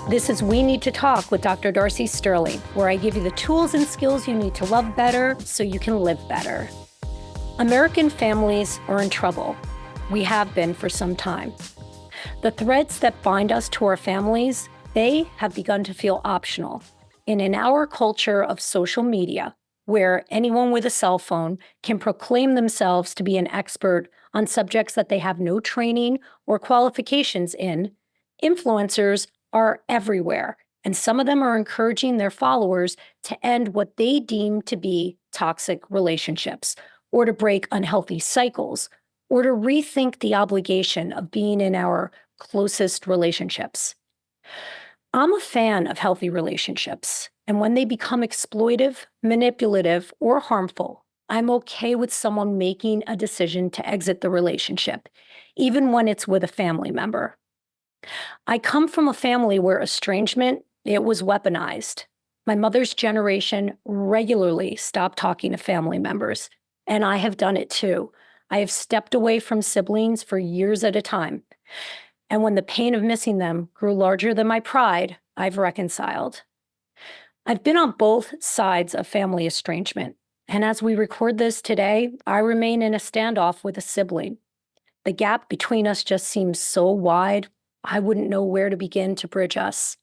This is We Need to Talk with Dr. Darcy Sterling, where I give you the tools and skills you need to love better so you can live better. American families are in trouble. We have been for some time. The threads that bind us to our families, they have begun to feel optional. And in our culture of social media, where anyone with a cell phone can proclaim themselves to be an expert on subjects that they have no training or qualifications in, influencers are everywhere, and some of them are encouraging their followers to end what they deem to be toxic relationships, or to break unhealthy cycles, or to rethink the obligation of being in our closest relationships. I'm a fan of healthy relationships, and when they become exploitive, manipulative, or harmful, I'm okay with someone making a decision to exit the relationship, even when it's with a family member. I come from a family where estrangement, it was weaponized. My mother's generation regularly stopped talking to family members, and I have done it too. I have stepped away from siblings for years at a time. And when the pain of missing them grew larger than my pride, I've reconciled. I've been on both sides of family estrangement. And as we record this today, I remain in a standoff with a sibling. The gap between us just seems so wide, I wouldn't know where to begin to bridge us.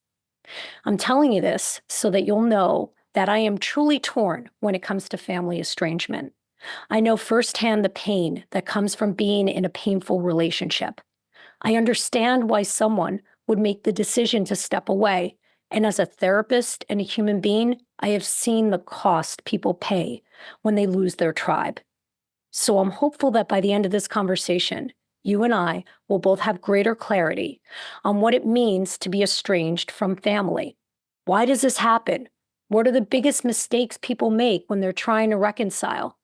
I'm telling you this so that you'll know that I am truly torn when it comes to family estrangement. I know firsthand the pain that comes from being in a painful relationship. I understand why someone would make the decision to step away. And as a therapist and a human being, I have seen the cost people pay when they lose their tribe. So I'm hopeful that by the end of this conversation, you and I will both have greater clarity on what it means to be estranged from family. Why does this happen? What are the biggest mistakes people make when they're trying to reconcile?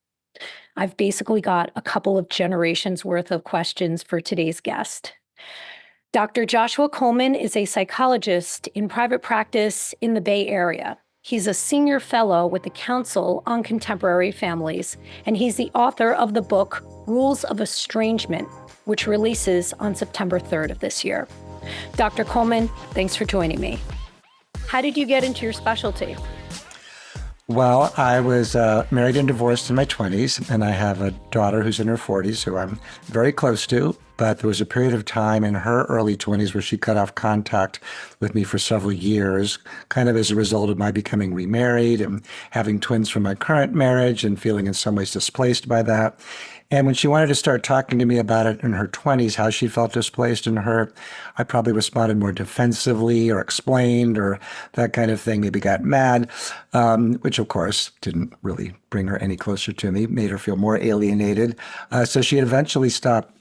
I've basically got a couple of generations worth of questions for today's guest. Dr. Joshua Coleman is a psychologist in private practice in the Bay Area. He's a senior fellow with the Council on Contemporary Families, and he's the author of the book Rules of Estrangement, which releases on September 3rd of this year. Dr. Coleman, thanks for joining me. How did you get into your specialty? Well, I was married and divorced in my 20s, and I have a daughter who's in her 40s, who I'm very close to. But there was a period of time in her early 20s where she cut off contact with me for several years, kind of as a result of my becoming remarried and having twins from my current marriage and feeling in some ways displaced by that. And when she wanted to start talking to me about it in her 20s, how she felt displaced in her, I probably responded more defensively or explained or that kind of thing, maybe got mad, which of course didn't really bring her any closer to me, made her feel more alienated. So she eventually stopped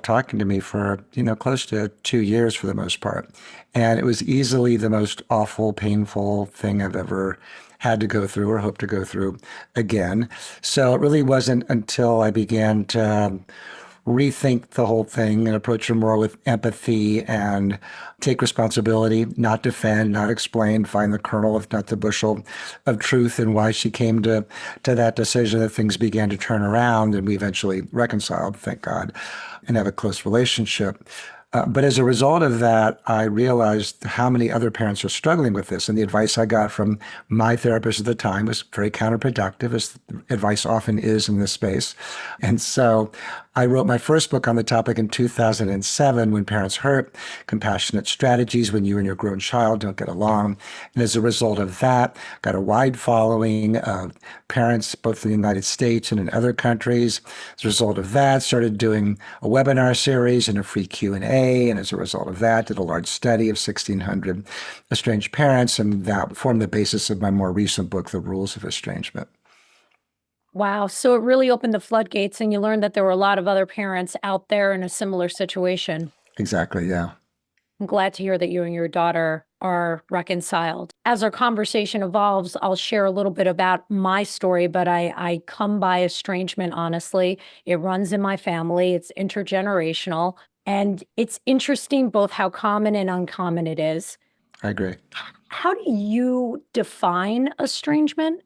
talking to me for, close to 2 years for the most part. And it was easily the most awful, painful thing I've ever had to go through or hope to go through again. So it really wasn't until I began to rethink the whole thing and approach her more with empathy and take responsibility, not defend, not explain, find the kernel, if not the bushel of truth and why she came to that decision, that things began to turn around and we eventually reconciled, thank God, and have a close relationship. But as a result of that, I realized how many other parents are struggling with this. And the advice I got from my therapist at the time was very counterproductive, as advice often is in this space. And so I wrote my first book on the topic in 2007, When Parents Hurt, Compassionate Strategies When You and Your Grown Child Don't Get Along. And as a result of that, got a wide following of parents, both in the United States and in other countries. As a result of that, started doing a webinar series and a free Q&A. And as a result of that, did a large study of 1,600 estranged parents. And that formed the basis of my more recent book, The Rules of Estrangement. Wow. So it really opened the floodgates and you learned that there were a lot of other parents out there in a similar situation. Exactly, yeah. I'm glad to hear that you and your daughter are reconciled. As our conversation evolves, I'll share a little bit about my story, but I come by estrangement, honestly. It runs in my family. It's intergenerational. And it's interesting both how common and uncommon it is. I agree. How do you define estrangement?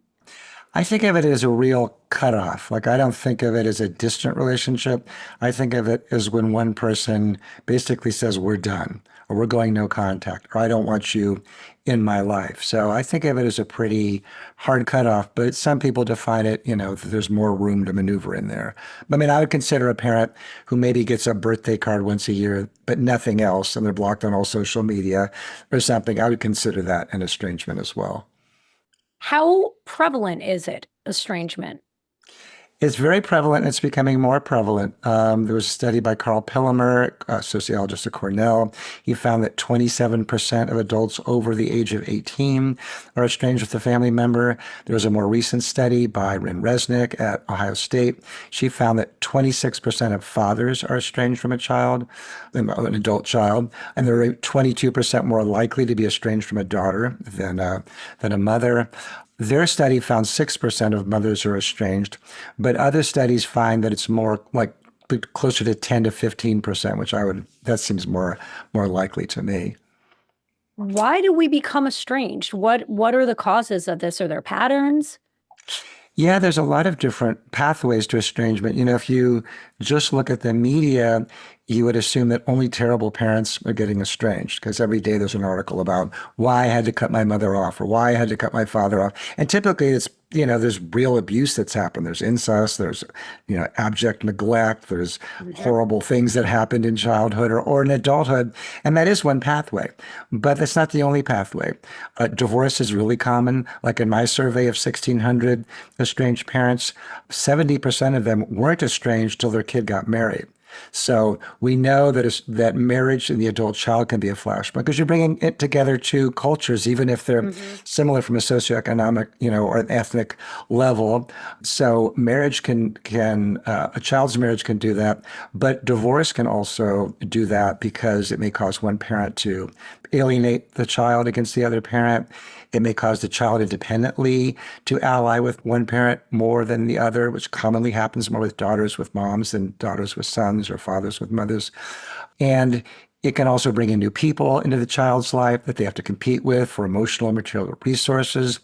I think of it as a real cutoff. Like, I don't think of it as a distant relationship. I think of it as when one person basically says, we're done, or we're going no contact, or I don't want you in my life. So I think of it as a pretty hard cutoff, but some people define it, that there's more room to maneuver in there. I mean, I would consider a parent who maybe gets a birthday card once a year, but nothing else, and they're blocked on all social media or something. I would consider that an estrangement as well. How prevalent is it, estrangement? It's very prevalent. It's becoming more prevalent. There was a study by Carl Pillamer, a sociologist at Cornell. He found that 27% of adults over the age of 18 are estranged with a family member. There was a more recent study by Rin Resnick at Ohio State. She found that 26% of fathers are estranged from a child, an adult child, and they're 22% more likely to be estranged from a daughter than a mother. Their study found 6% of mothers are estranged, but other studies find that it's more like closer to 10 to 15%, that seems more likely to me. Why do we become estranged? What are the causes of this? Are there patterns? Yeah, there's a lot of different pathways to estrangement. If you just look at the media, you would assume that only terrible parents are getting estranged because every day there's an article about why I had to cut my mother off or why I had to cut my father off. And typically it's, there's real abuse that's happened. There's incest, there's, abject neglect, there's horrible things that happened in childhood or in adulthood. And that is one pathway, but that's not the only pathway. Divorce is really common. Like in my survey of 1,600 estranged parents, 70% of them weren't estranged till their kid got married. So we know that marriage and the adult child can be a flashpoint because you're bringing it together two cultures, even if they're similar from a socioeconomic, or an ethnic level. So marriage a child's marriage can do that, but divorce can also do that because it may cause one parent to alienate the child against the other parent. It may cause the child independently to ally with one parent more than the other, which commonly happens more with daughters with moms than daughters with sons or fathers with mothers. And it can also bring in new people into the child's life that they have to compete with for emotional and material resources.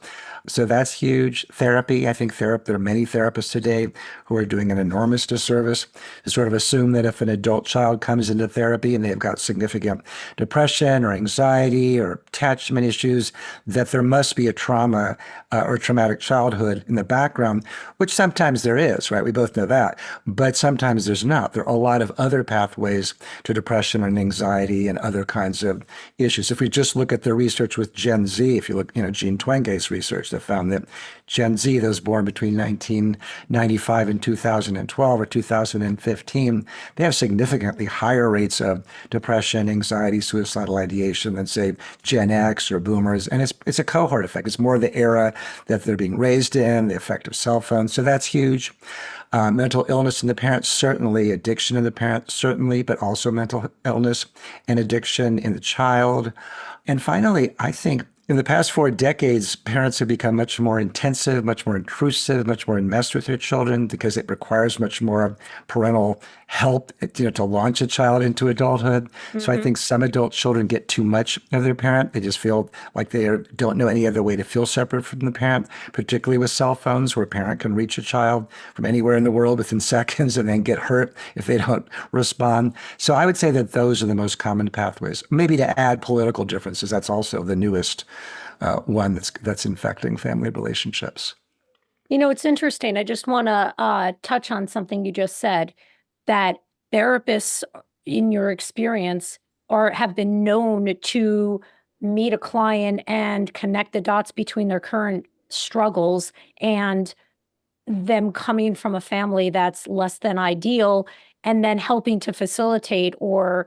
So that's huge. Therapy, I think there are many therapists today who are doing an enormous disservice to sort of assume that if an adult child comes into therapy and they've got significant depression or anxiety or attachment issues, that there must be a trauma or traumatic childhood in the background, which sometimes there is, right? We both know that. But sometimes there's not. There are a lot of other pathways to depression and anxiety and other kinds of issues. If we just look at the research with Gen Z, if you look, Jean Twenge's research that found that Gen Z, those born between 1995 and 2012 or 2015, they have significantly higher rates of depression, anxiety, suicidal ideation than, say, Gen X or boomers. And it's a cohort effect. It's more the era that they're being raised in, the effect of cell phones. So that's huge. Mental illness in the parent, certainly. Addiction in the parent, certainly, but also mental illness and addiction in the child. And finally, I think in the past 4 decades, parents have become much more intensive, much more intrusive, much more enmeshed with their children because it requires much more parental help, to launch a child into adulthood. So I think some adult children get too much of their parent. They just feel like don't know any other way to feel separate from the parent, particularly with cell phones where a parent can reach a child from anywhere in the world within seconds and then get hurt if they don't respond. So I would say that those are the most common pathways. Maybe to add political differences, that's also the newest one that's infecting family relationships. It's interesting. I just want to touch on something you just said, that therapists, in your experience, have been known to meet a client and connect the dots between their current struggles and them coming from a family that's less than ideal, and then helping to facilitate or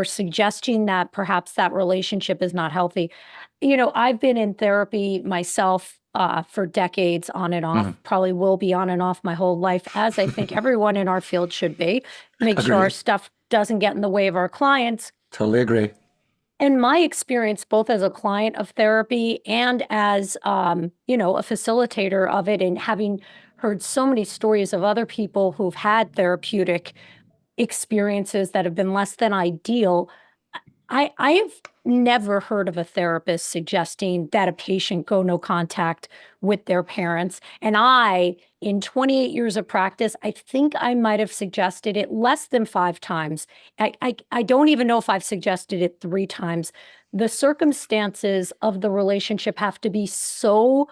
suggesting that perhaps that relationship is not healthy. I've been in therapy myself for decades, on and off, probably will be on and off my whole life, as I think everyone in our field should be. Make sure our stuff doesn't get in the way of our clients. Totally agree. And my experience, both as a client of therapy and as, a facilitator of it, and having heard so many stories of other people who've had therapeutic experiences that have been less than ideal, I've never heard of a therapist suggesting that a patient go no contact with their parents. And in 28 years of practice, I think I might have suggested it less than 5 times. I don't even know if I've suggested it 3 times. The circumstances of the relationship have to be so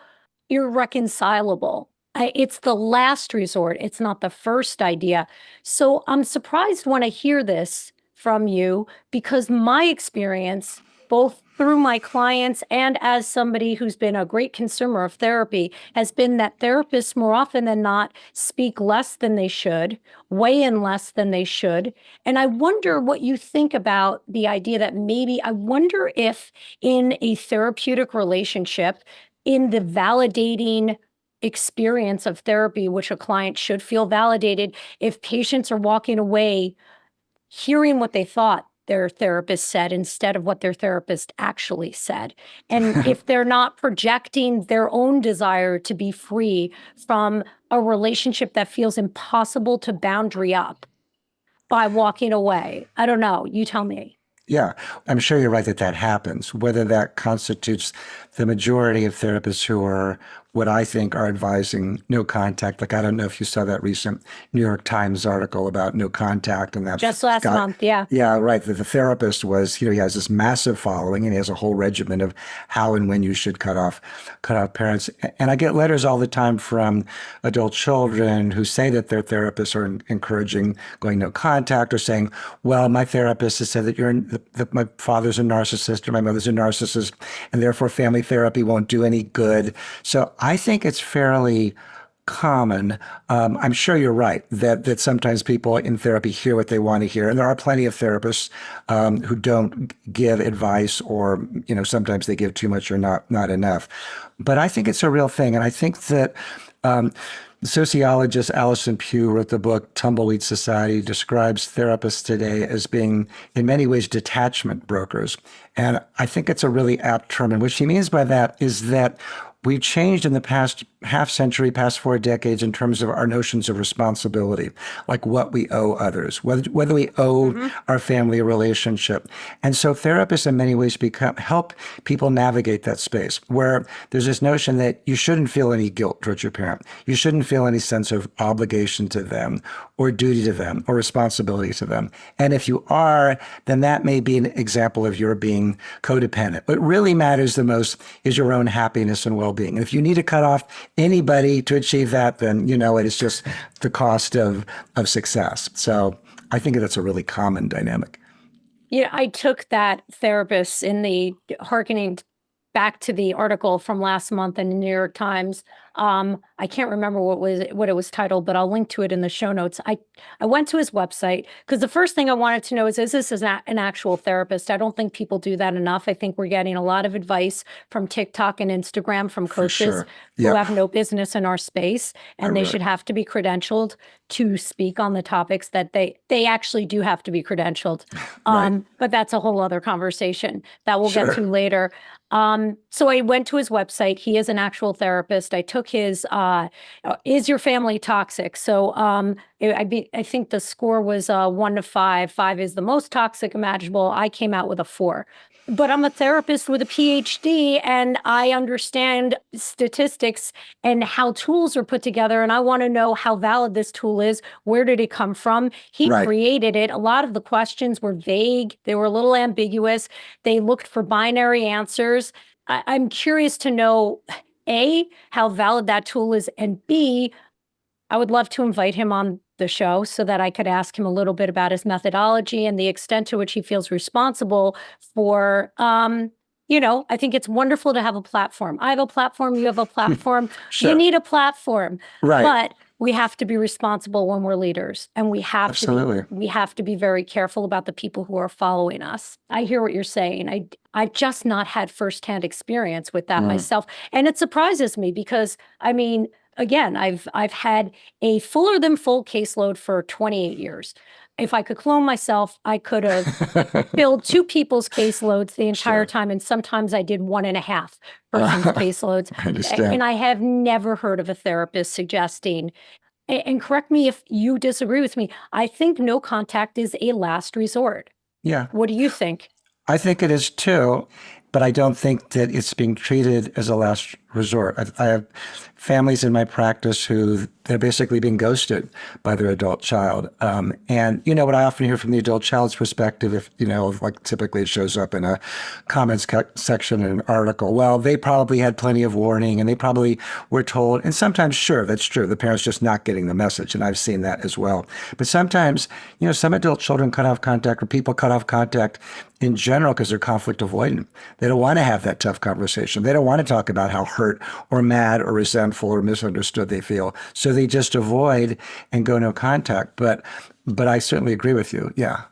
irreconcilable. It's the last resort. It's not the first idea. So I'm surprised when I hear this from you, because my experience, both through my clients and as somebody who's been a great consumer of therapy, has been that therapists more often than not speak less than they should, weigh in less than they should. And I wonder what you think about the idea that I wonder if in a therapeutic relationship, in the validating experience of therapy, which a client should feel validated, if patients are walking away hearing what they thought their therapist said instead of what their therapist actually said. And if they're not projecting their own desire to be free from a relationship that feels impossible to boundary up by walking away. I don't know. You tell me. Yeah, I'm sure you're right that that happens. Whether that constitutes the majority of therapists who are what I think are advising no contact. Like, I don't know if you saw that recent New York Times article about no contact, and that Just last month, yeah. Yeah, right. The therapist was, he has this massive following, and he has a whole regimen of how and when you should cut off parents. And I get letters all the time from adult children who say that their therapists are encouraging going no contact, or saying, well, my therapist has said that my father's a narcissist or my mother's a narcissist, and therefore family therapy won't do any good. So I think it's fairly common. I'm sure you're right that sometimes people in therapy hear what they want to hear, and there are plenty of therapists who don't give advice, or sometimes they give too much or not enough. But I think it's a real thing, and I think that sociologist Alison Pugh wrote the book Tumbleweed Society, describes therapists today as being, in many ways, detachment brokers. And I think it's a really apt term. And what she means by that is that we've changed in the past half century, past 4 decades, in terms of our notions of responsibility, like what we owe others, whether we owe our family a relationship. And so therapists in many ways help people navigate that space, where there's this notion that you shouldn't feel any guilt towards your parent. You shouldn't feel any sense of obligation to them, or duty to them, or responsibility to them. And if you are, then that may be an example of your being codependent. What really matters the most is your own happiness and well-being. And if you need to cut off anybody to achieve that, then it is just the cost of success. So I think that's a really common dynamic. I took that therapist in the hearkening back to the article from last month in the New York Times. I can't remember what it was titled, but I'll link to it in the show notes. I went to his website because the first thing I wanted to know is this an actual therapist? I don't think people do that enough. I think we're getting a lot of advice from TikTok and Instagram from coaches who have no business in our space, and they should have to be credentialed to speak on the topics that they actually do have to be credentialed. But that's a whole other conversation that we'll get to later. So I went to his website. He is an actual therapist. I took his, is your family toxic? So I think the score was 1 to 5. 5 is the most toxic imaginable. I came out with a 4. But I'm a therapist with a PhD, and I understand statistics and how tools are put together. And I want to know how valid this tool is. Where did it come from? He created it. A lot of the questions were vague. They were a little ambiguous. They looked for binary answers. I'm curious to know, A, how valid that tool is, and B, I would love to invite him on the show so that I could ask him a little bit about his methodology and the extent to which he feels responsible for, I think it's wonderful to have a platform. I have a platform, you have a platform. You need a platform. But we have to be responsible when we're leaders, and we have to be very careful about the people who are following us. I hear what you're saying. I've just not had firsthand experience with that myself. And it surprises me because, again, I've had a fuller than full caseload for 28 years. If I could clone myself, I could have filled 2 people's caseloads the entire time, and sometimes I did 1.5 person's caseloads. I understand. And I have never heard of a therapist suggesting, and correct me if you disagree with me, I think no contact is a last resort. Yeah. What do you think? I think it is too, but I don't think that it's being treated as a last resort. I have families in my practice who they're basically being ghosted by their adult child. And you know what I often hear from the adult child's perspective, if you know, like typically it shows up in a comments section in an article. Well, they probably had plenty of warning, and they probably were told. And sometimes, sure, that's true. The parent's just not getting the message, and I've seen that as well. But sometimes, you know, some adult children cut off contact, or people cut off contact in general because they're conflict avoidant. They don't want to have that tough conversation. They don't want to talk about how hurt or mad or resentful or misunderstood they feel. So they just avoid and go no contact. But I certainly agree with you. Yeah.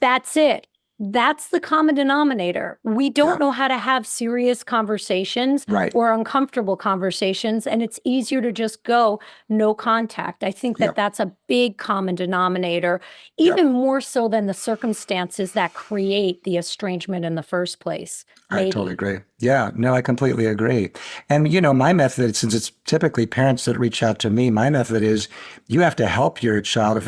That's it. That's the common denominator. We don't Yeah. know how to have serious conversations Right. or uncomfortable conversations, and it's easier to just go no contact. I think that Yep. that's a big common denominator, Yep. even more so than the circumstances that create the estrangement in the first place. I totally agree. Yeah, no, I completely agree. And, you know, my method, since it's typically parents that reach out to me, my method is you have to help your child. If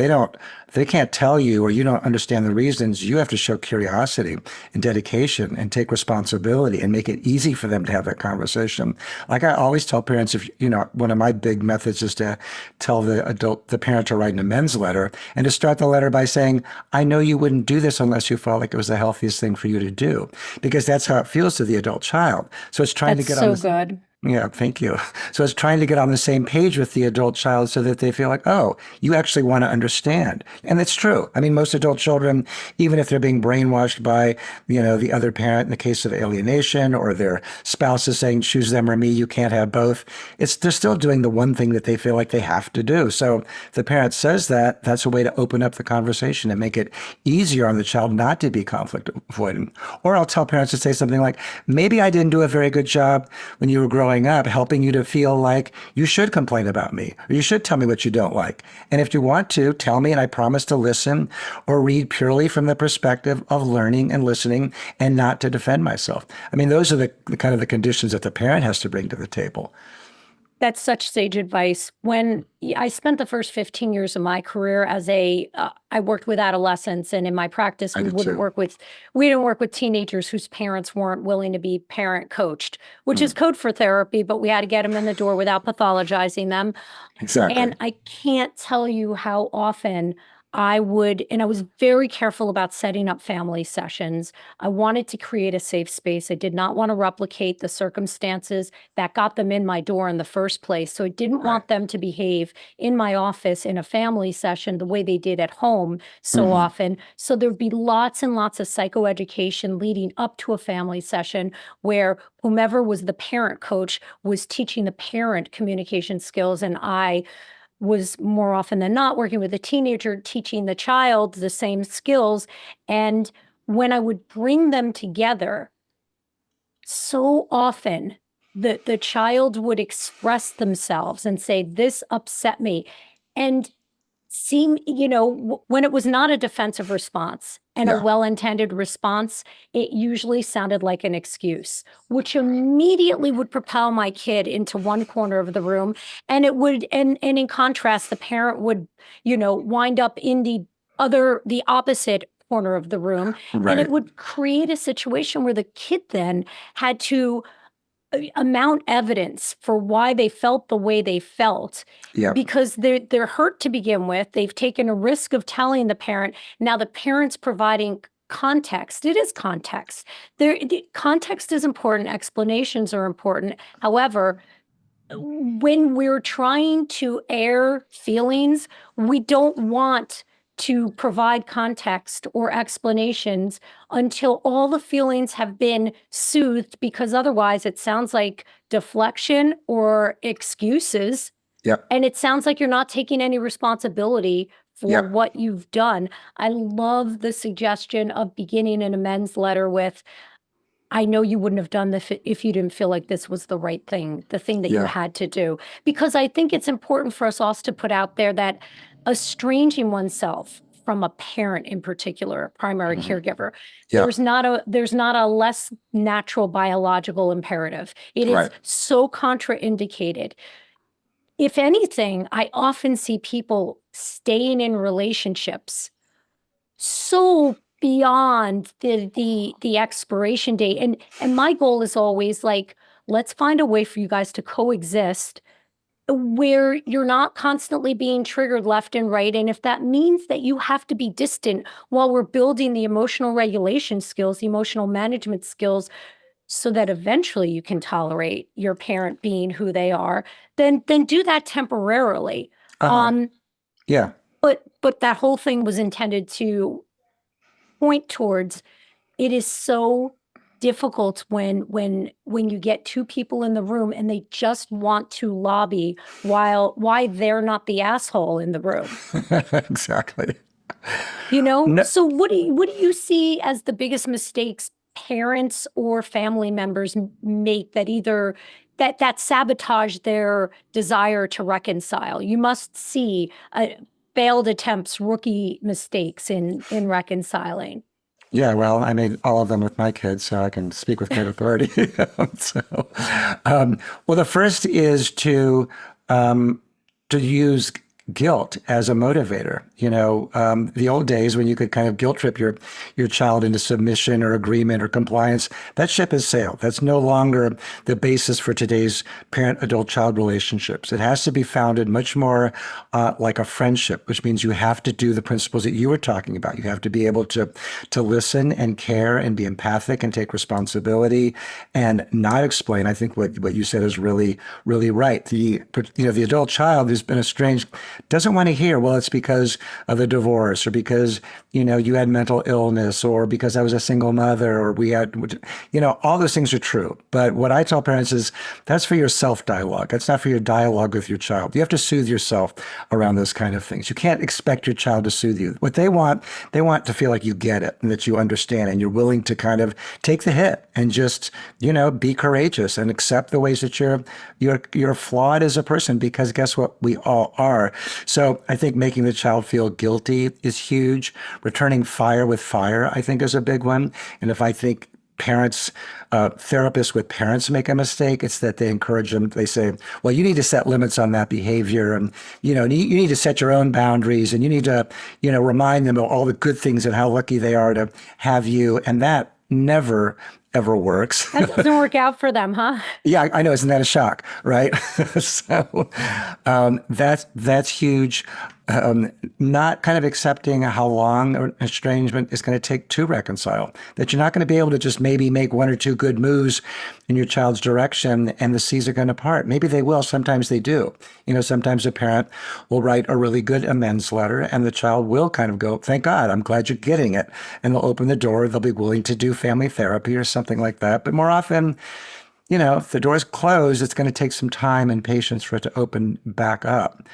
they can't tell you or you don't understand the reasons, you have to show curiosity and dedication and take responsibility and make it easy for them to have that conversation. Like I always tell parents, if, you know, one of my big methods is to tell the parent to write an amends letter and to start the letter by saying, I know you wouldn't do this unless you felt like it was the healthiest thing for you to do, because that's how it feels to the adult child. So it's trying to get on That's so good. yeah, thank you. So it's trying to get on the same page with the adult child so that they feel like, oh, you actually want to understand. And it's true. I mean, most adult children, even if they're being brainwashed by, you know, the other parent in the case of alienation, or their spouse is saying, choose them or me, you can't have both. They're still doing the one thing that they feel like they have to do. So if the parent says that, that's a way to open up the conversation and make it easier on the child not to be conflict avoidant. Or I'll tell parents to say something like, maybe I didn't do a very good job when you were growing up, helping you to feel like you should complain about me, or you should tell me what you don't like. And if you want to, tell me, and I promise to listen or read purely from the perspective of learning and listening and not to defend myself. I mean, those are the kind of the conditions that the parent has to bring to the table. That's such sage advice. When I spent the first 15 years of my career as I worked with adolescents, and in my practice, I did too. we didn't work with teenagers whose parents weren't willing to be parent coached, which is code for therapy, but we had to get them in the door without pathologizing them. Exactly. And I can't tell you how often I was very careful about setting up family sessions. I wanted to create a safe space. I did not want to replicate the circumstances that got them in my door in the first place. So I didn't want them to behave in my office in a family session the way they did at home so often. So there'd be lots and lots of psychoeducation leading up to a family session where whomever was the parent coach was teaching the parent communication skills, and I was more often than not working with a teenager, teaching the child the same skills. And when I would bring them together, so often the child would express themselves and say, this upset me. And when it was not a defensive response and a Yeah. well-intended response, it usually sounded like an excuse, which immediately would propel my kid into one corner of the room. And and in contrast, the parent would, wind up in the opposite corner of the room. And Right. it would create a situation where the kid then had to amount evidence for why they felt the way they felt, Yep. because they're hurt to begin with. They've taken a risk of telling the parent. Now the parent's providing context. It is context. Context is important. Explanations are important. However, when we're trying to air feelings, we don't want to provide context or explanations until all the feelings have been soothed, because otherwise it sounds like deflection or excuses. Yep. And it sounds like you're not taking any responsibility for Yep. what you've done. I love the suggestion of beginning an amends letter with, I know you wouldn't have done this if you didn't feel like this was the right thing, the thing that you Yeah. had to do. Because I think it's important for us also to put out there that estranging oneself from a parent in particular, a primary caregiver, Yeah. there's not a less natural biological imperative. It is Right. so contraindicated. If anything, I often see people staying in relationships so beyond the expiration date. And my goal is always like, let's find a way for you guys to coexist where you're not constantly being triggered left and right. And if that means that you have to be distant while we're building the emotional regulation skills, the emotional management skills, so that eventually you can tolerate your parent being who they are, then do that temporarily. Yeah. But that whole thing was intended to point towards, it is so difficult when you get two people in the room and they just want to lobby why they're not the asshole in the room. Exactly. No, So what do you see as the biggest mistakes parents or family members make that either that sabotage their desire to reconcile? You must see failed attempts, rookie mistakes in reconciling. yeah, well, I made all of them with my kids, so I can speak with great authority. So, well, the first is to use guilt as a motivator. The old days when you could kind of guilt trip your child into submission or agreement or compliance, that ship has sailed. That's no longer the basis for today's parent-adult-child relationships. It has to be founded much more like a friendship, which means you have to do the principles that you were talking about. You have to be able to listen and care and be empathic and take responsibility and not explain. I think what you said is really, really right. The adult child who's been estranged doesn't want to hear, well, it's because of a divorce or because, you had mental illness or because I was a single mother or we had, all those things are true. But what I tell parents is that's for your self-dialogue. That's not for your dialogue with your child. You have to soothe yourself around those kind of things. You can't expect your child to soothe you. What they want to feel like you get it and that you understand and you're willing to kind of take the hit and just, be courageous and accept the ways that you're flawed as a person, because guess what? We all are. So I think making the child feel guilty is huge. Returning fire with fire, I think, is a big one. And if I think therapists with parents make a mistake, it's that they encourage them. They say, well, you need to set limits on that behavior. And, you need to set your own boundaries and you need to, remind them of all the good things and how lucky they are to have you. And that never ever works. That doesn't work out for them, huh? Yeah, I know. Isn't that a shock, right? So that's huge. Not kind of accepting how long an estrangement is going to take to reconcile. That you're not going to be able to just maybe make one or two good moves in your child's direction and the seas are going to part. Maybe they will. Sometimes they do. Sometimes a parent will write a really good amends letter and the child will kind of go, thank God, I'm glad you're getting it. And they'll open the door. They'll be willing to do family therapy or something like that. But more often, if the door's closed, it's going to take some time and patience for it to open back up.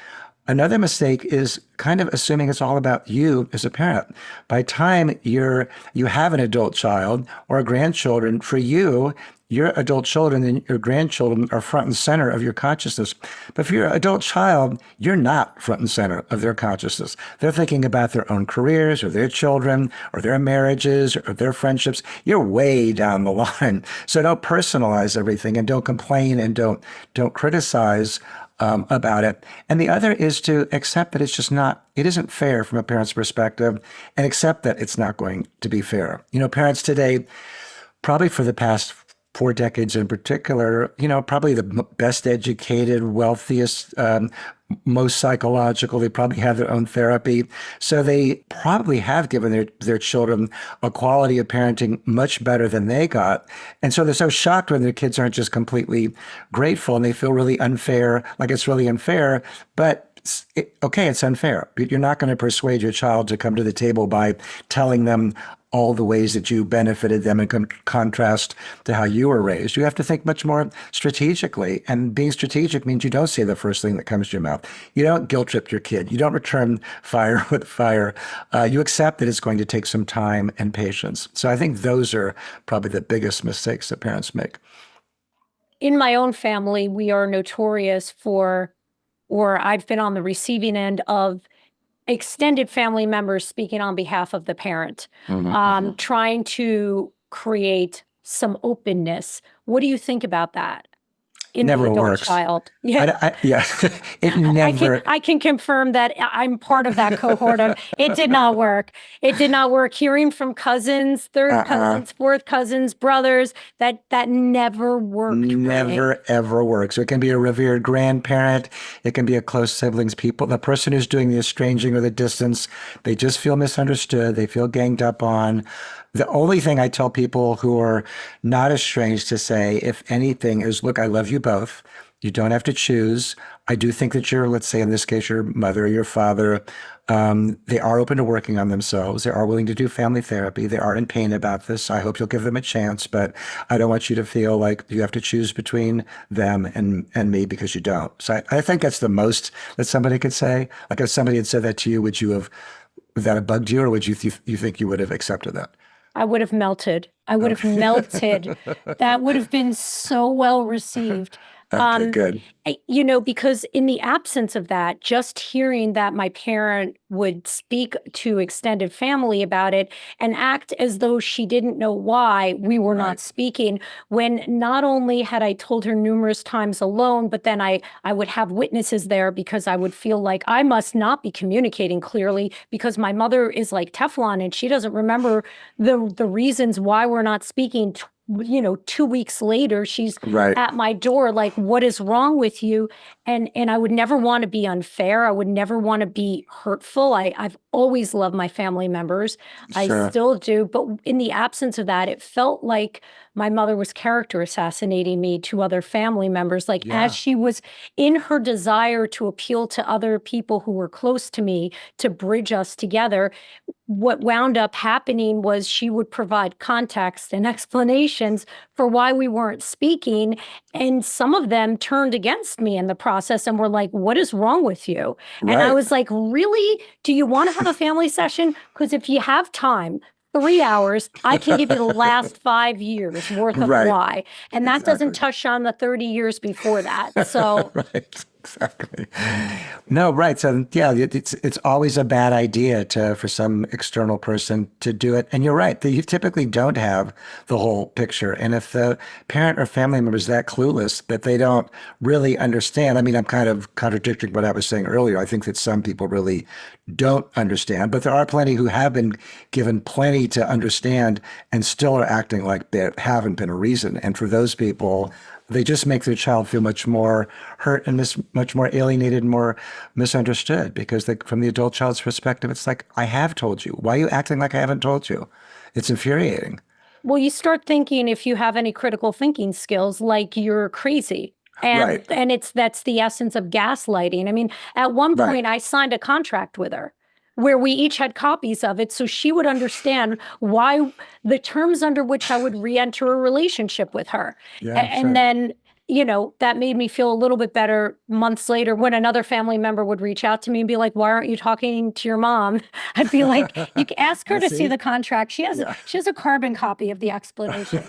Another mistake is kind of assuming it's all about you as a parent. By the time you have an adult child or grandchildren, for you, your adult children and your grandchildren are front and center of your consciousness. But for your adult child, you're not front and center of their consciousness. They're thinking about their own careers or their children or their marriages or their friendships. You're way down the line. So don't personalize everything and don't complain and don't criticize about it. And the other is to accept that it isn't fair from a parent's perspective and accept that it's not going to be fair. Parents today, probably for the past 4 decades in particular, probably the best educated, wealthiest, most psychological. They probably have their own therapy. So they probably have given their children a quality of parenting much better than they got. And so they're so shocked when their kids aren't just completely grateful and they feel really unfair, like it's really unfair. But it's unfair. But you're not going to persuade your child to come to the table by telling them all the ways that you benefited them in contrast to how you were raised. You have to think much more strategically. And being strategic means you don't say the first thing that comes to your mouth. You don't guilt trip your kid. You don't return fire with fire. You accept that it's going to take some time and patience. So I think those are probably the biggest mistakes that parents make. In my own family, we are notorious for, or I've been on the receiving end of extended family members speaking on behalf of the parent, trying to create some openness. What do you think about that? in the Never adult works. child. Yeah. Yeah, it never. I can confirm that I'm part of that cohort of it did not work. It did not work. Hearing from cousins, third Uh-uh. cousins, fourth cousins, brothers, that never worked for me. Never ever works. So it can be a revered grandparent, it can be a close siblings, people. The person who's doing the estranging or the distance, they just feel misunderstood. They feel ganged up on. The only thing I tell people who are not estranged to say, if anything, is look, I love you both. You don't have to choose. I do think that your, let's say in this case, your mother or your father, they are open to working on themselves. They are willing to do family therapy. They are in pain about this. I hope you'll give them a chance, but I don't want you to feel like you have to choose between them and me because you don't. So I think that's the most that somebody could say. Like if somebody had said that to you, would that have bugged you, or would you think you would have accepted that? I would have melted. I would have melted. That would have been so well received. Okay, good. Because in the absence of that, just hearing that my parent would speak to extended family about it and act as though she didn't know why we were not speaking, when not only had I told her numerous times alone, but then I would have witnesses there because I would feel like I must not be communicating clearly because my mother is like Teflon and she doesn't remember the reasons why we're not speaking. 2 weeks later, she's Right. at my door, like, what is wrong with you? And I would never want to be unfair. I would never want to be hurtful. I've always loved my family members. I Sure. still do. But in the absence of that, it felt like my mother was character assassinating me to other family members. Like as Yeah. she was in her desire to appeal to other people who were close to me to bridge us together, what wound up happening was she would provide context and explanations for why we weren't speaking. And some of them turned against me in the process and were like, what is wrong with you? And I Right. was like, really? Do you want to have a family session? Because if you have time, 3 hours, I can give you the last 5 years worth of Right. why. And that doesn't Exactly. touch on the 30 years before that. So Right. Exactly. No, right. So yeah, it's always a bad idea for some external person to do it. And you're right. You typically don't have the whole picture. And if the parent or family member is that clueless that they don't really understand, I mean, I'm kind of contradicting what I was saying earlier. I think that some people really don't understand, but there are plenty who have been given plenty to understand and still are acting like there haven't been a reason. And for those people, they just make their child feel much more hurt and much more alienated and more misunderstood because from the adult child's perspective, it's like, I have told you. Why are you acting like I haven't told you? It's infuriating. well, you start thinking if you have any critical thinking skills, like you're crazy. And Right. that's the essence of gaslighting. I mean, at one Right. point I signed a contract with her where we each had copies of it so she would understand why the terms under which I would re-enter a relationship with her. Yeah, And sure. then that made me feel a little bit better months later when another family member would reach out to me and be like, why aren't you talking to your mom? I'd be like, you can ask her to see See? the contract. Yeah. She has a carbon copy of the explanation.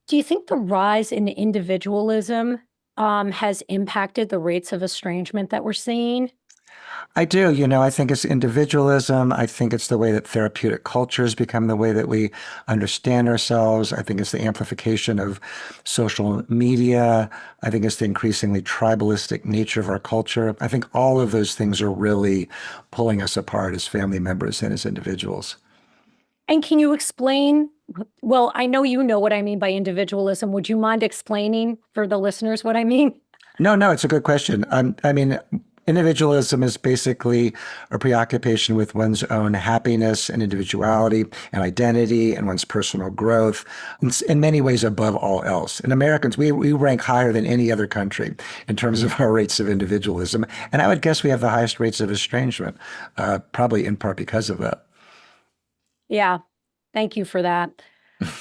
Do you think the rise in individualism has impacted the rates of estrangement that we're seeing? I do. I think it's individualism. I think it's the way that therapeutic cultures become the way that we understand ourselves. I think it's the amplification of social media. I think it's the increasingly tribalistic nature of our culture. I think all of those things are really pulling us apart as family members and as individuals. And can you explain? Well, I know you know what I mean by individualism. Would you mind explaining for the listeners what I mean? No, no, it's a good question. I mean, individualism is basically a preoccupation with one's own happiness and individuality and identity and one's personal growth, in many ways above all else. And Americans, we rank higher than any other country in terms of our rates of individualism. And I would guess we have the highest rates of estrangement, probably in part because of that. Yeah, thank you for that.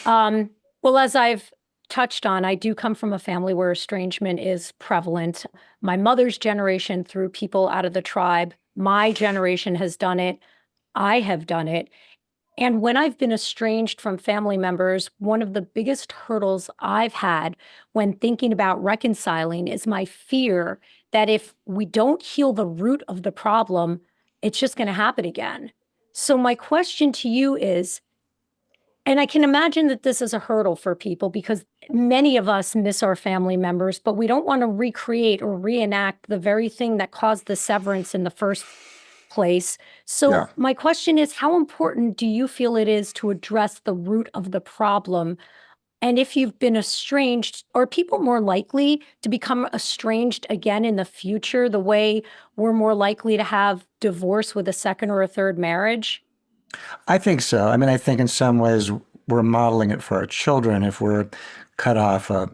Well, as I've touched on, I do come from a family where estrangement is prevalent. My mother's generation threw people out of the tribe. My generation has done it. I have done it. And when I've been estranged from family members, one of the biggest hurdles I've had when thinking about reconciling is my fear that if we don't heal the root of the problem, it's just going to happen again. So, my question to you is, And I can imagine that this is a hurdle for people because many of us miss our family members, but we don't want to recreate or reenact the very thing that caused the severance in the first place. So my question is, how important do you feel it is to address the root of the problem? And if you've been estranged, are people more likely to become estranged again in the future, the way we're more likely to have divorce with a second or a third marriage? I think so. I mean, I think in some ways we're modeling it for our children if we're cut off a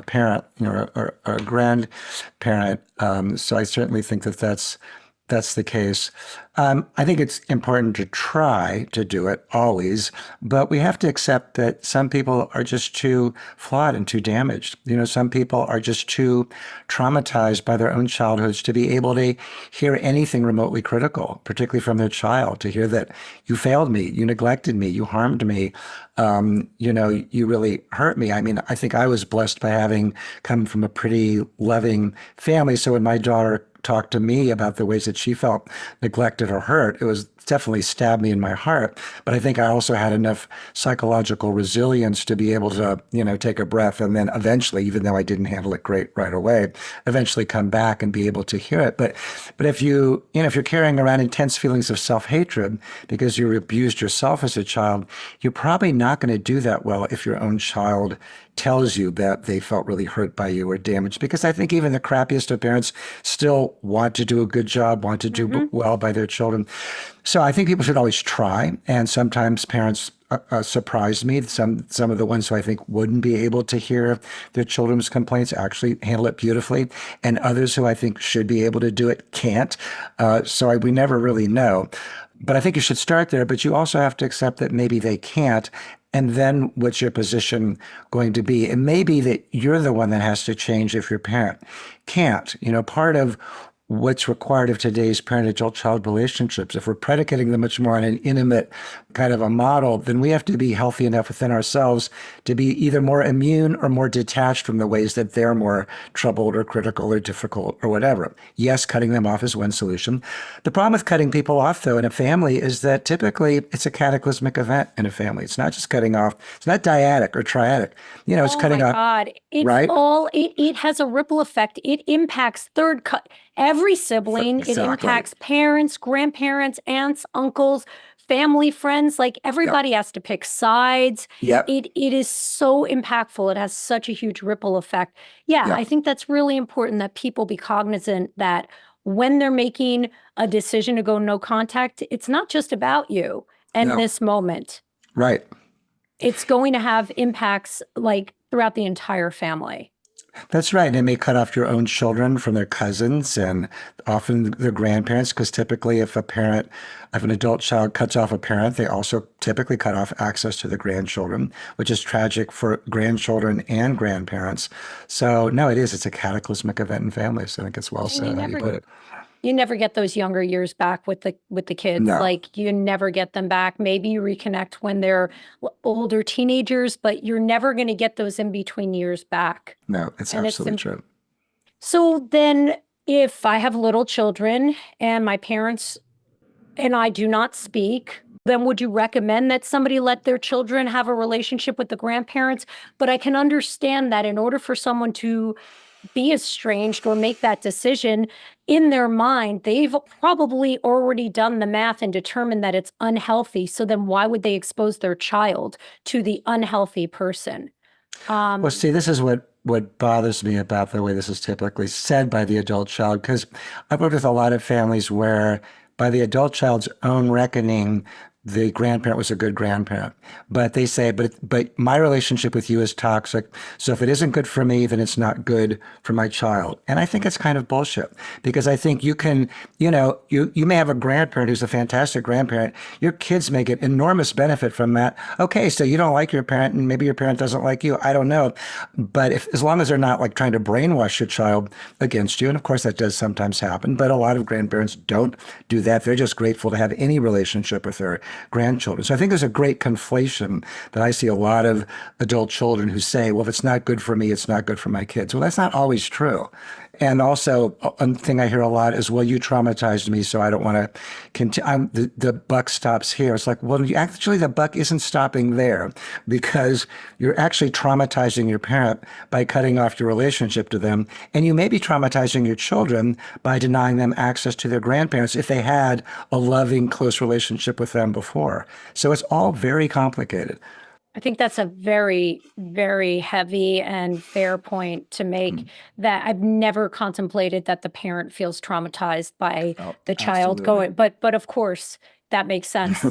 parent, or a grandparent. So I certainly think that that's the case. I think it's important to try to do it always, but we have to accept that some people are just too flawed and too damaged. Some people are just too traumatized by their own childhoods to be able to hear anything remotely critical, particularly from their child, to hear that you failed me, you neglected me, you harmed me, you really hurt me. I mean, I think I was blessed by having come from a pretty loving family. So when my daughter talked to me about the ways that she felt neglected or hurt, it was definitely stabbed me in my heart. But I think I also had enough psychological resilience to be able to, take a breath and then eventually, even though I didn't handle it great right away, eventually come back and be able to hear it. But if if you're carrying around intense feelings of self-hatred because you abused yourself as a child, you're probably not going to do that well if your own child tells you that they felt really hurt by you or damaged. Because I think even the crappiest of parents still want to do a good job, want to do well by their children. So I think people should always try. And sometimes parents surprised me. Some of the ones who I think wouldn't be able to hear their children's complaints actually handle it beautifully. And others who I think should be able to do it can't. We never really know. But I think you should start there. But you also have to accept that maybe they can't. And then what's your position going to be? It may be that you're the one that has to change if your parent can't. Part of what's required of today's parent-adult-child relationships, if we're predicating them much more on an intimate kind of a model, then we have to be healthy enough within ourselves to be either more immune or more detached from the ways that they're more troubled or critical or difficult or whatever. Yes, cutting them off is one solution. The problem with cutting people off, though, in a family is that typically it's a cataclysmic event in a family. It's not just cutting off. It's not dyadic or triadic. It's cutting off. Oh my God. It's right? It has a ripple effect. It impacts every sibling. Exactly. It impacts parents, grandparents, aunts, uncles, family, friends. Like everybody has to pick sides. Yep. It is so impactful. It has such a huge ripple effect. Yeah, I think that's really important that people be cognizant that when they're making a decision to go no contact, it's not just about you and this moment. Right. It's going to have impacts like throughout the entire family. That's right. And it may cut off your own children from their cousins and often their grandparents, because typically if an adult child cuts off a parent, they also typically cut off access to the grandchildren, which is tragic for grandchildren and grandparents. So no, it's a cataclysmic event in families. I think it's well said how you put it. You never get those younger years back with the kids. No. Like you never get them back. Maybe you reconnect when they're older teenagers, but you're never going to get those in between years back. No, it's absolutely true. So then if I have little children and my parents and I do not speak, then would you recommend that somebody let their children have a relationship with the grandparents? But I can understand that in order for someone to be estranged or make that decision in their mind, they've probably already done the math and determined that it's unhealthy. So then why would they expose their child to the unhealthy person? Well, see, this is what bothers me about the way this is typically said by the adult child, because I've worked with a lot of families where by the adult child's own reckoning, the grandparent was a good grandparent. But they say, but my relationship with you is toxic. So if it isn't good for me, then it's not good for my child. And I think it's kind of bullshit, because I think you can, you may have a grandparent who's a fantastic grandparent. Your kids may get enormous benefit from that. Okay, so you don't like your parent and maybe your parent doesn't like you. I don't know. But as long as they're not like trying to brainwash your child against you, and of course that does sometimes happen, but a lot of grandparents don't do that. They're just grateful to have any relationship with their grandchildren. So I think there's a great conflation that I see a lot of adult children who say, well, if it's not good for me, it's not good for my kids. Well, that's not always true. And also, one thing I hear a lot is, well, you traumatized me, so I don't want to continue. The buck stops here. It's like, well, actually, the buck isn't stopping there, because you're actually traumatizing your parent by cutting off your relationship to them. And you may be traumatizing your children by denying them access to their grandparents if they had a loving, close relationship with them before. So it's all very complicated. I think that's a very, very heavy and fair point to make, that I've never contemplated that the parent feels traumatized by the child absolutely. going, but of course, that makes sense.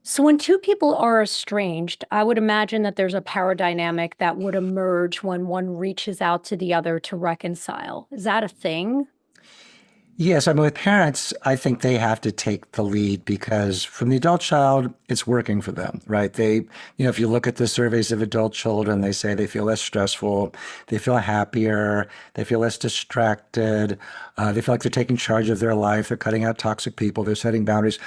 So when two people are estranged, I would imagine that there's a power dynamic that would emerge when one reaches out to the other to reconcile. Is that a thing? Yes, I mean, with parents, I think they have to take the lead, because from the adult child, it's working for them, right? If you look at the surveys of adult children, they say they feel less stressful, they feel happier, they feel less distracted, they feel like they're taking charge of their life, they're cutting out toxic people, they're setting boundaries,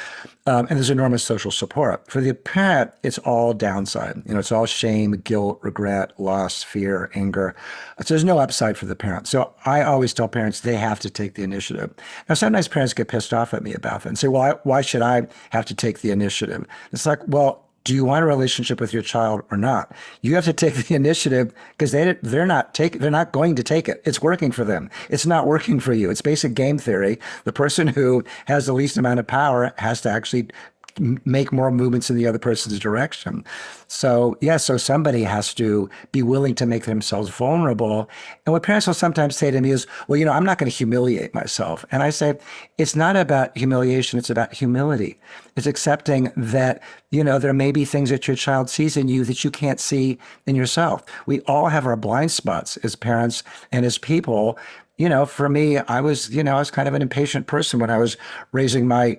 and there's enormous social support. For the parent, it's all downside. It's all shame, guilt, regret, loss, fear, anger. So there's no upside for the parent. So I always tell parents they have to take the initiative. Now, sometimes parents get pissed off at me about that and say, well, why should I have to take the initiative? It's like, well, do you want a relationship with your child or not? You have to take the initiative, because they're not going to take it. It's working for them. It's not working for you. It's basic game theory. The person who has the least amount of power has to actually make more movements in the other person's direction. So so somebody has to be willing to make themselves vulnerable. And what parents will sometimes say to me is, well, I'm not going to humiliate myself. And I say, it's not about humiliation, it's about humility. It's accepting that, there may be things that your child sees in you that you can't see in yourself. We all have our blind spots as parents and as people. For me, I was kind of an impatient person when I was raising my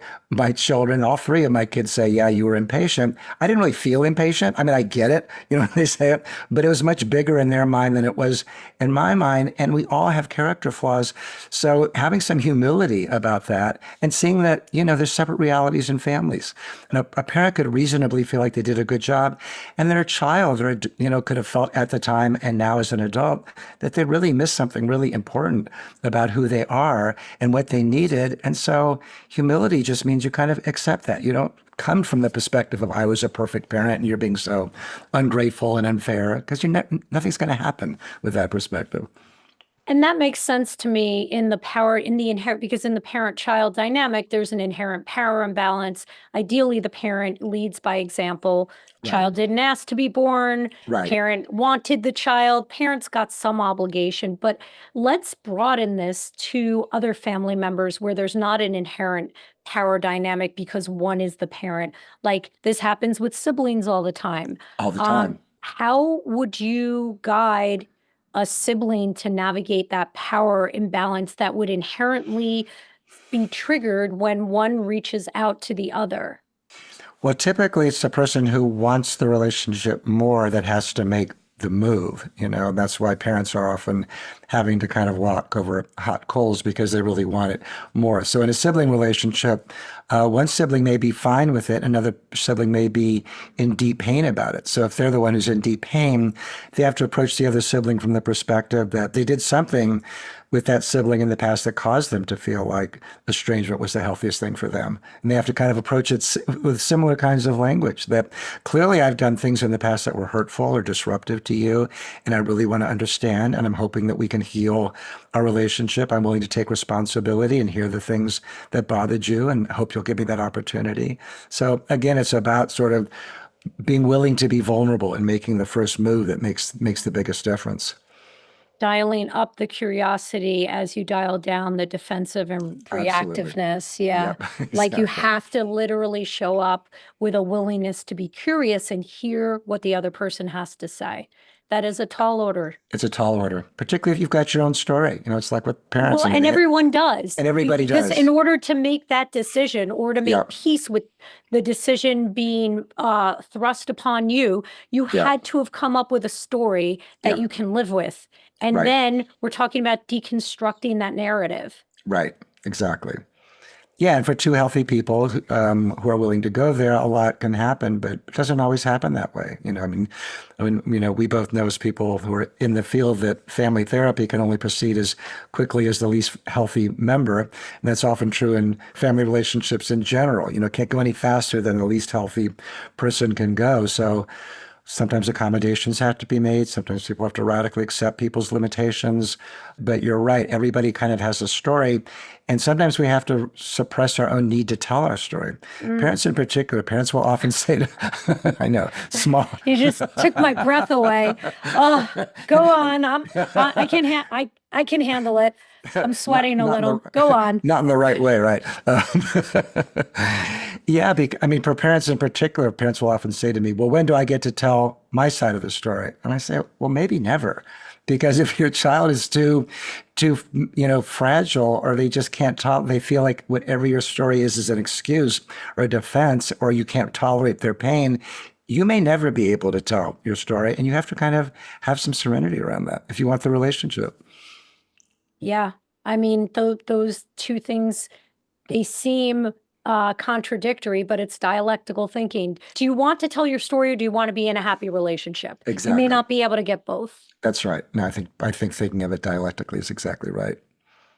children. All three of my kids say, yeah, you were impatient. I didn't really feel impatient. I mean, I get it, they say it, but it was much bigger in their mind than it was in my mind. And we all have character flaws. So having some humility about that and seeing that, there's separate realities in families. And a parent could reasonably feel like they did a good job. And then a child, could have felt at the time and now as an adult that they really missed something really important about who they are and what they needed. And so humility just means you kind of accept that. You don't come from the perspective of, I was a perfect parent and you're being so ungrateful and unfair, because nothing's going to happen with that perspective. And that makes sense to me in the inherent, because in the parent-child dynamic, there's an inherent power imbalance. Ideally, the parent leads by example. Child didn't ask to be born. Right. Parent wanted the child. Parents got some obligation. But let's broaden this to other family members where there's not an inherent power dynamic because one is the parent. Like this happens with siblings all the time. All the time. How would you guide a sibling to navigate that power imbalance that would inherently be triggered when one reaches out to the other? Well, typically it's the person who wants the relationship more that has to make the move. That's why parents are often having to kind of walk over hot coals, because they really want it more. So in a sibling relationship, one sibling may be fine with it. Another sibling may be in deep pain about it. So if they're the one who's in deep pain, they have to approach the other sibling from the perspective that they did something with that sibling in the past that caused them to feel like estrangement was the healthiest thing for them. And they have to kind of approach it with similar kinds of language, that clearly I've done things in the past that were hurtful or disruptive to you, and I really want to understand, and I'm hoping that we can heal our relationship. I'm willing to take responsibility and hear the things that bothered you, and hope you'll give me that opportunity. So again, it's about sort of being willing to be vulnerable and making the first move that makes the biggest difference. Dialing up the curiosity as you dial down the defensive and Absolutely. reactiveness. Yeah. Yep, Like you exactly. have to literally show up with a willingness to be curious and hear what the other person has to say. That is a tall order. It's a tall order, particularly if you've got your own story. It's like with parents. Well, and everyone does. And everybody Because does. in order to make that decision, or to make Yep. peace with the decision being thrust upon you, you Yep. had to have come up with a story that Yep. you can live with. And Right. then we're talking about deconstructing that narrative. Right. Exactly. Yeah, and for two healthy people who are willing to go there, a lot can happen, but it doesn't always happen that way. We both know as people who are in the field that family therapy can only proceed as quickly as the least healthy member, and that's often true in family relationships in general. Can't go any faster than the least healthy person can go. So sometimes accommodations have to be made. Sometimes people have to radically accept people's limitations. But you're right. Everybody kind of has a story. And sometimes we have to suppress our own need to tell our story. Parents in particular, parents will often say to, I know, small. You just took my breath away. Oh, go on. I can I can handle it. I'm sweating a little. Go on. Not in the right way, right? Yeah, for parents in particular, parents will often say to me, well, when do I get to tell my side of the story? And I say, well, maybe never. Because if your child is too fragile, or they just can't they feel like whatever your story is an excuse or a defense, or you can't tolerate their pain, you may never be able to tell your story. And you have to kind of have some serenity around that if you want the relationship. Yeah. Those two things, they seem contradictory, but it's dialectical thinking. Do you want to tell your story, or do you want to be in a happy relationship? Exactly. You may not be able to get both. That's right. No, I think thinking of it dialectically is exactly right.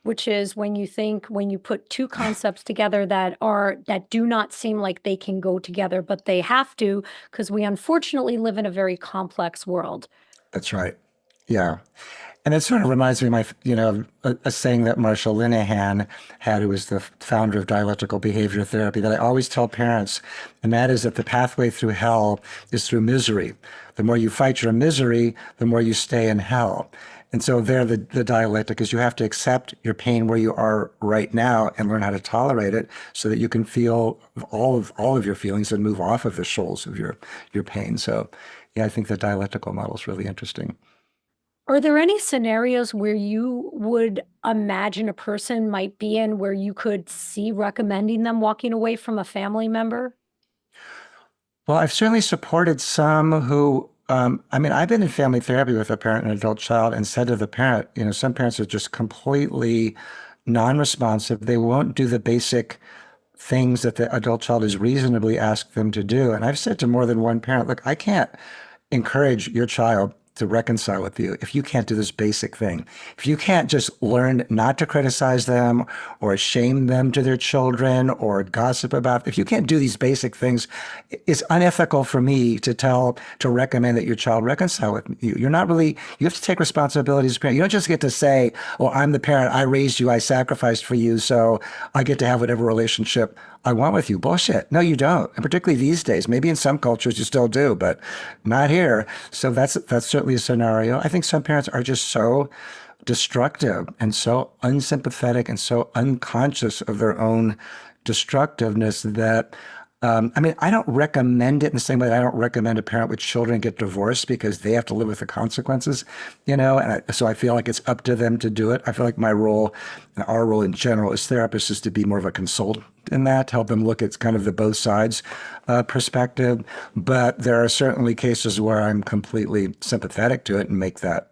Which is when you put two concepts together that do not seem like they can go together, but they have to, because we unfortunately live in a very complex world. That's right. Yeah. And it sort of reminds me of a saying that Marshall Linehan had, who was the founder of dialectical behavior therapy, that I always tell parents, and that is that the pathway through hell is through misery. The more you fight your misery, the more you stay in hell. And so the dialectic is you have to accept your pain where you are right now and learn how to tolerate it so that you can feel all of your feelings and move off of the shoals of your pain. So yeah, I think the dialectical model is really interesting. Are there any scenarios where you would imagine a person might be in where you could see recommending them walking away from a family member? Well, I've certainly supported some who, I've been in family therapy with a parent and adult child and said to the parent, some parents are just completely non-responsive. They won't do the basic things that the adult child is reasonably asked them to do. And I've said to more than one parent, look, I can't encourage your child to reconcile with you if you can't do this basic thing. If you can't just learn not to criticize them or shame them to their children or gossip about, if you can't do these basic things, it's unethical for me to recommend that your child reconcile with you. You're not really, you have to take responsibility as a parent. You don't just get to say, well, I'm the parent, I raised you, I sacrificed for you, so I get to have whatever relationship I want with you. Bullshit. No, you don't. And particularly these days, maybe in some cultures you still do, but not here. So that's certainly a scenario. I think some parents are just so destructive and so unsympathetic and so unconscious of their own destructiveness that I don't recommend it in the same way that I don't recommend a parent with children get divorced because they have to live with the consequences, so I feel like it's up to them to do it. I feel like my role, and our role in general as therapists, is to be more of a consultant in that, to help them look at kind of the both sides perspective. But there are certainly cases where I'm completely sympathetic to it and make that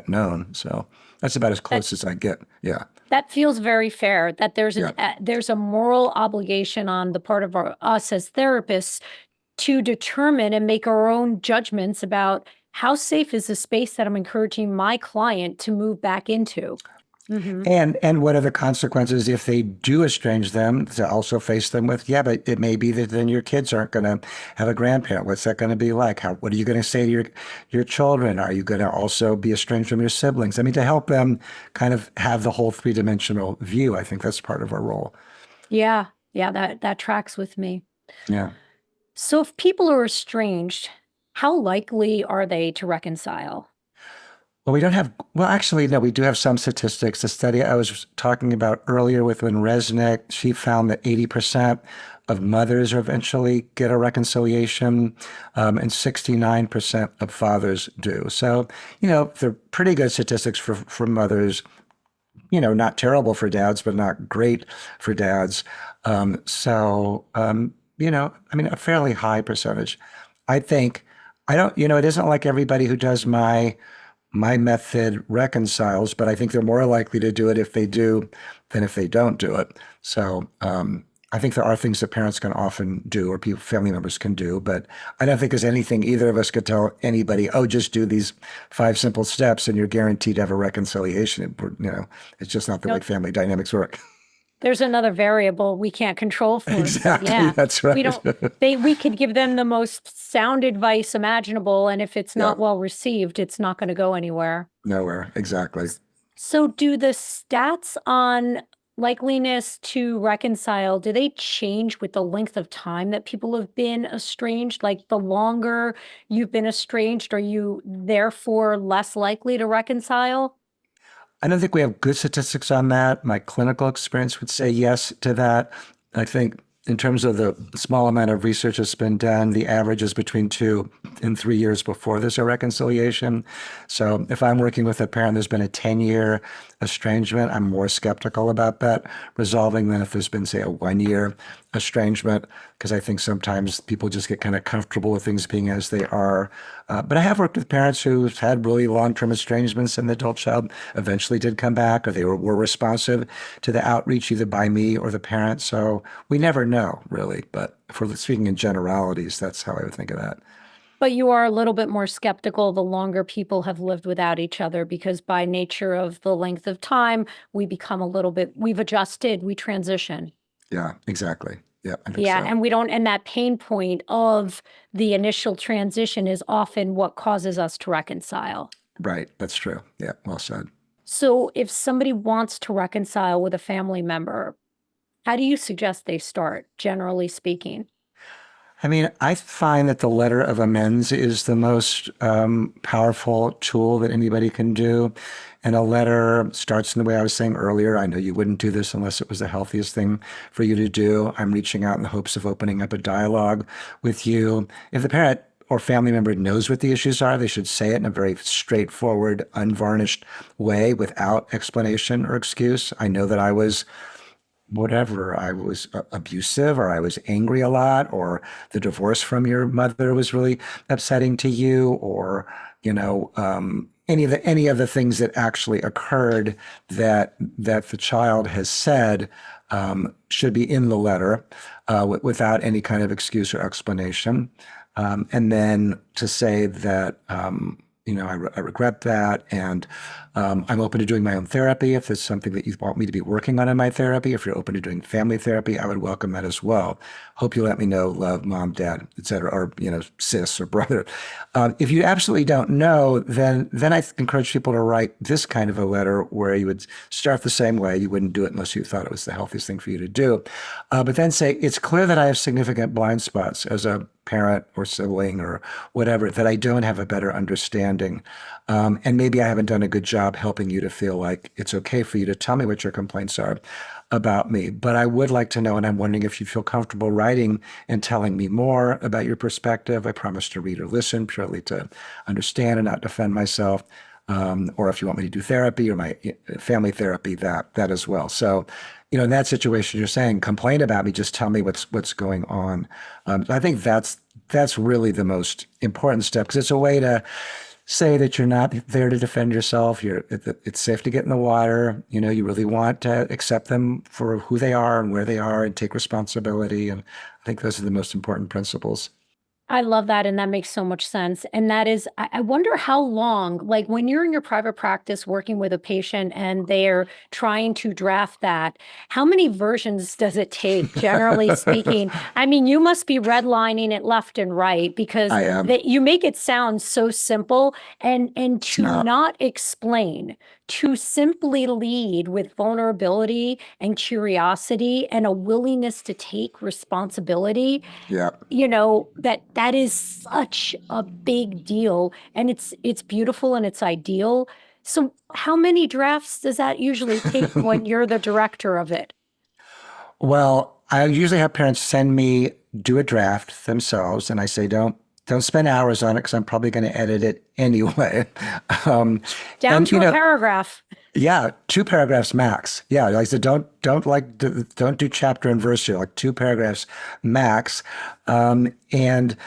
known. So that's about as close as I get. Yeah. That feels very fair, that there's a moral obligation on the part of us as therapists to determine and make our own judgments about how safe is the space that I'm encouraging my client to move back into. Mm-hmm. And what are the consequences if they do estrange them, to also face them with, yeah, but it may be that then your kids aren't going to have a grandparent. What's that going to be like? What are you going to say to your children? Are you going to also be estranged from your siblings? To help them kind of have the whole three-dimensional view, I think that's part of our role. Yeah. Yeah, that tracks with me. Yeah. So if people are estranged, how likely are they to reconcile? Well, actually, no, we do have some statistics. The study I was talking about earlier with Lynn Resnick, she found that 80% of mothers eventually get a reconciliation, and 69% of fathers do. So, they're pretty good statistics for mothers, not terrible for dads, but not great for dads. A fairly high percentage. I think, it isn't like everybody who does my my method reconciles, but I think they're more likely to do it if they do than if they don't do it. So I think there are things that parents can often do or people, family members can do, but I don't think there's anything either of us could tell anybody, oh, just do these 5 simple steps and you're guaranteed to have a reconciliation. It's just not the way No, family dynamics work. there's another variable we can't control for them. Exactly. Yeah. That's right. We could give them the most sound advice imaginable, and if it's not Yeah, well received, it's not going to go anywhere. nowhere. Exactly. So do the stats on likeliness to reconcile, do they change with the length of time that people have been estranged? Like the longer you've been estranged, are you therefore less likely to reconcile? I don't think we have good statistics on that. My clinical experience would say yes to that. I think in terms of the small amount of research that's been done, the average is between 2 and 3 years before there's a reconciliation. So if I'm working with a parent, there's been a 10-year estrangement, I'm more skeptical about that resolving than if there's been, say, a 1-year estrangement, because I think sometimes people just get kind of comfortable with things being as they are. But I have worked with parents who've had really long-term estrangements and the adult child eventually did come back, or they were responsive to the outreach either by me or the parent. So we never know, really. But if we're speaking in generalities, that's how I would think of that. But you are a little bit more skeptical the longer people have lived without each other, because by nature of the length of time, we become a little bit, we've adjusted, we transition. Yeah, exactly. Yeah, I think Yeah, so. and we don't, and that pain point of the initial transition is often what causes us to reconcile. Right. That's true. Yeah, well said. So if somebody wants to reconcile with a family member, how do you suggest they start, generally speaking? I mean, I find that the letter of amends is the most powerful tool that anybody can do. And a letter starts in the way I was saying earlier. I know you wouldn't do this unless it was the healthiest thing for you to do. I'm reaching out in the hopes of opening up a dialogue with you. If the parent or family member knows what the issues are, they should say it in a very straightforward, unvarnished way without explanation or excuse. I know that I was whatever, I was abusive or I was angry a lot, or the divorce from your mother was really upsetting to you, or, any of the things that actually occurred that the child has said should be in the letter without any kind of excuse or explanation. And then to say that, I regret that. And I'm open to doing my own therapy. If it's something that you want me to be working on in my therapy, if you're open to doing family therapy, I would welcome that as well. Hope you let me know, love, mom, dad, et cetera, or, sis or brother. If you absolutely don't know, then I encourage people to write this kind of a letter where you would start the same way. You wouldn't do it unless you thought it was the healthiest thing for you to do. But then say, it's clear that I have significant blind spots as a parent or sibling or whatever, that I don't have a better understanding. And maybe I haven't done a good job helping you to feel like it's okay for you to tell me what your complaints are about me. But I would like to know, and I'm wondering if you feel comfortable writing and telling me more about your perspective. I promise to read or listen purely to understand and not defend myself. Or if you want me to do therapy or my family therapy, that as well. So, in that situation, you're saying, complain about me, just tell me what's going on. I think that's really the most important step, because it's a way to say that you're not there to defend yourself. It's safe to get in the water. You really want to accept them for who they are and where they are and take responsibility. And I think those are the most important principles. I love that, and that makes so much sense. And that is, I wonder how long, like when you're in your private practice working with a patient and they're trying to draft that, how many versions does it take, generally speaking? I mean, you must be redlining it left and right, because I am. you make it sound so simple, and It's to not. not explain, to simply lead with vulnerability and curiosity and a willingness to take responsibility, Yeah. that is such a big deal, and it's beautiful and it's ideal. So how many drafts does that usually take when you're the director of it? Well, I usually have parents send me do a draft themselves, and I say don't spend hours on it because I'm probably going to edit it anyway. Um, Down and to a paragraph. yeah, 2 paragraphs max. Yeah, like I said, don't do chapter and verse here. Like 2 paragraphs max, and and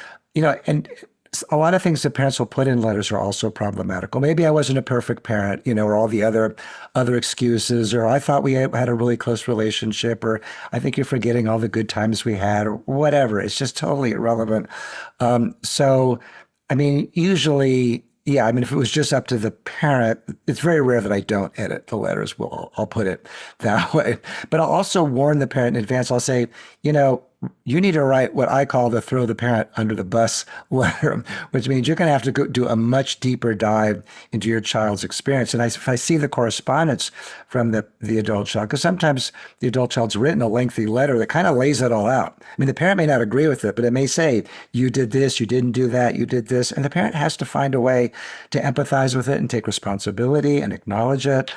a lot of things that parents will put in letters are also problematical. Maybe I wasn't a perfect parent, or all the other excuses, or I thought we had a really close relationship, or I think you're forgetting all the good times we had, or whatever. It's just totally irrelevant. So, I mean, usually, yeah, I mean, if it was just up to the parent, it's very rare that I don't edit the letters. Well, I'll put it that way. But I'll also warn the parent in advance. I'll say, you need to write what I call the throw the parent under the bus letter, which means you're going to have to go do a much deeper dive into your child's experience. And if I see the correspondence from the adult child, because sometimes the adult child's written a lengthy letter that kind of lays it all out. I mean, the parent may not agree with it, but it may say, you did this, you didn't do that, you did this. And the parent has to find a way to empathize with it and take responsibility and acknowledge it.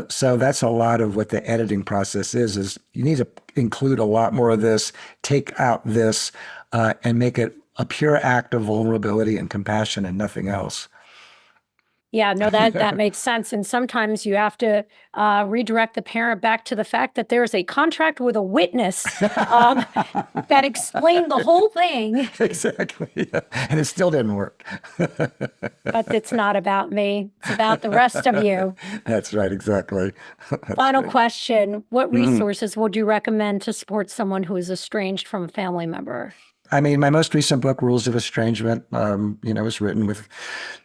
So that's a lot of what the editing process is you need to include a lot more of this, take out this, and make it a pure act of vulnerability and compassion and nothing else. Yeah, no, that makes sense. And sometimes you have to redirect the parent back to the fact that there's a contract with a witness that explained the whole thing. Exactly. Yeah. And it still didn't work. But it's not about me. It's about the rest of you. That's right. Exactly. Final question. What resources would you recommend to support someone who is estranged from a family member? I mean, my most recent book, Rules of Estrangement, was written with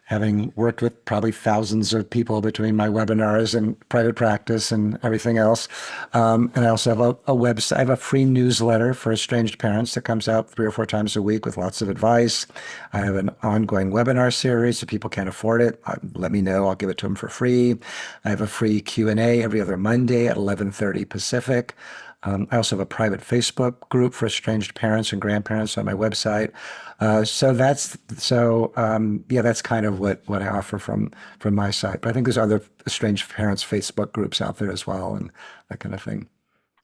having worked with probably thousands of people between my webinars and private practice and everything else. And I also have a website. I have a free newsletter for estranged parents that comes out 3 or 4 times a week with lots of advice. I have an ongoing webinar series. If people can't afford it, let me know. I'll give it to them for free. I have a free Q&A every other Monday at 11:30 Pacific. I also have a private Facebook group for estranged parents and grandparents on my website. That's kind of what I offer from my side. But I think there's other estranged parents Facebook groups out there as well and that kind of thing.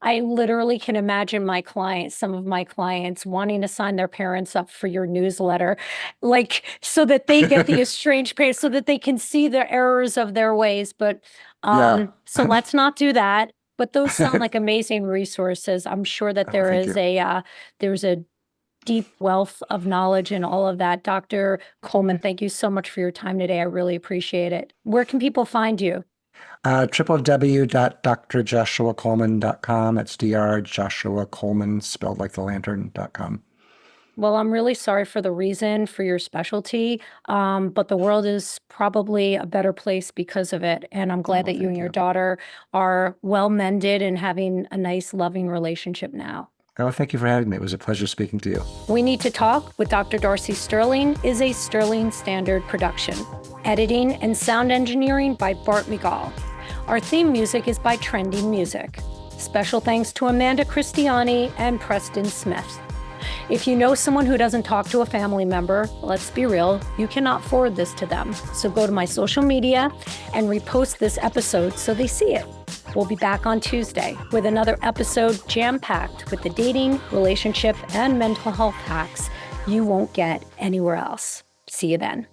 I literally can imagine some of my clients wanting to sign their parents up for your newsletter, so that they get the estranged parents, so that they can see the errors of their ways. But so let's not do that. But those sound like amazing resources. I'm sure that there's a deep wealth of knowledge in all of that. Dr. Coleman, thank you so much for your time today. I really appreciate it. Where can people find you? www.drjoshuacoleman.com. It's Dr. Joshua Coleman, spelled like the lantern.com. Well, I'm really sorry for the reason for your specialty, but the world is probably a better place because of it. And I'm glad that you and your daughter are well mended and having a nice, loving relationship now. Oh, thank you for having me. It was a pleasure speaking to you. We Need to Talk with Dr. Darcy Sterling is a Sterling Standard production. Editing and sound engineering by Bart Miguel. Our theme music is by Trending Music. Special thanks to Amanda Christiani and Preston Smith. If you know someone who doesn't talk to a family member, let's be real, you cannot forward this to them. So go to my social media and repost this episode so they see it. We'll be back on Tuesday with another episode jam-packed with the dating, relationship, and mental health hacks you won't get anywhere else. See you then.